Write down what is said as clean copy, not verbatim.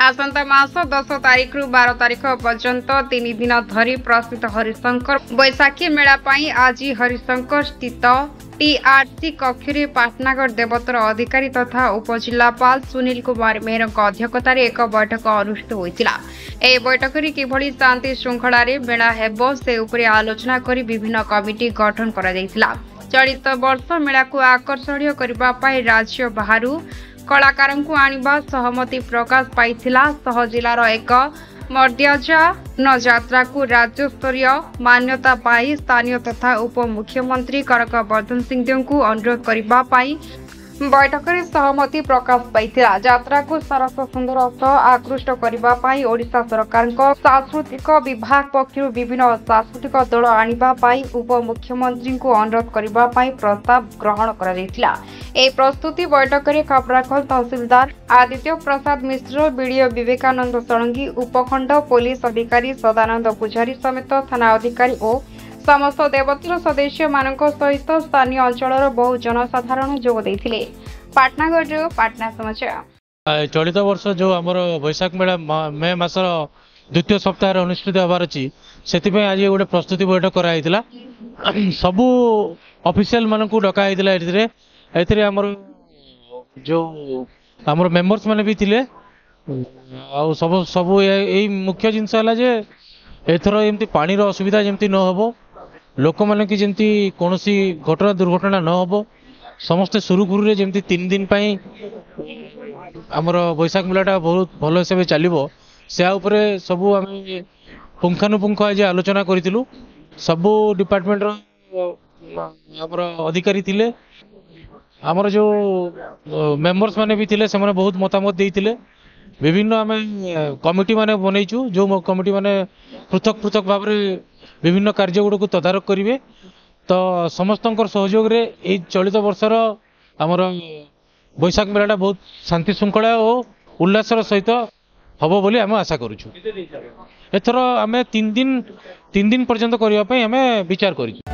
आसंता मास 10 तारिख रु 12 तारिख पर्यंत 3 दिन धरी प्रसिद्ध हरिशंकर बैसाखी मेला पाई आज हरिशंकर स्थित टीआरसी कक्ष पाटनागढ़ देवतर अधिकारी तथा उपजिलापाल सुनील कुमार मेहर अध्यक्षतार एक बैठक अनुष्ठित होता। यह बैठक में किभली शांति श्रृंखला मेला हेब से उपरे आलोचना कर विभिन्न कमिटी गठन कर चलित वर्ष मेला को आकर्षणीय करने राज्य बाहर कलाकार को आनिबा सहमति प्रकाश पाइथिला। सह जिलार एक मर्यादा यात्रा को राज्य स्तरीय मान्यता पाई स्थानीय तथा उप मुख्यमंत्री कनक वर्धन सिंहदेव को अनुरोध करने बैठक में सहमति प्रकाश पाइथिला। यात्रा को सरस सुंदर आकृष्ट करने ओडिशा सरकार सांस्कृतिक विभाग पक्षर विभिन्न सांस्कृतिक दल आने उप मुख्यमंत्री को अनुरोध करने प्रस्ताव ग्रहण कर प्रस्तुति बैठक में खपराखल तहसीलदार आदित्य प्रसाद मिश्र, बीडीओ विवेकानंद षडंगी, उपखंड पुलिस अधिकारी सदानंद पुजारी समेत थाना अधिकारी और समस्त देवतर सदस्य मानक सहित स्थानीय अंचल बहु जनसाधारण जोग देथिले। पाटनागढ़ पाटना समाचार। चलित वर्ष जो आमर बैशाख मेला मे मासर द्वितीय सप्ताह अनुष्ठित होबार अच्छी से आज गोटे प्रस्तुति बैठक कराइला। सबू ऑफिशियल मानक डकाई आमर जो आमर मेंबर्स माने भी थिले सब सबू यही मुख्य जिनस है एथर एमती पानी असुविधा जमती न हो, लोक मैंने कि जमती कौन घटना दुर्घटना न हो, समस्ते सुरुखुरु जमती 3 दिन पाई आमर बैशाख मेलाटा बहुत भल हिसाब से चलो से उपरे सबू आम पुंखानुपुंख आज आलोचना करूँ। सबू डिपार्टमेंट आमर अधिकारी थिले, आमर जो मेंबर्स माने भी थिले से माने बहुत मतामत देइथिले। विभिन्न आम कमिटी माने बनईचु जो कमिटी माने पृथक पृथक भाव में विभिन्न कार्य गुड़ को तदारख करेंगे। तो समस्त सहयोग रे ए चलित वर्षर आमर बैशाख मेलाटा बहुत शांति श्रृंखला और उल्लासर सहित हम बोली आम आशा करूँ। एथर आम 3 दिन पर्यंत करने विचार करूँ।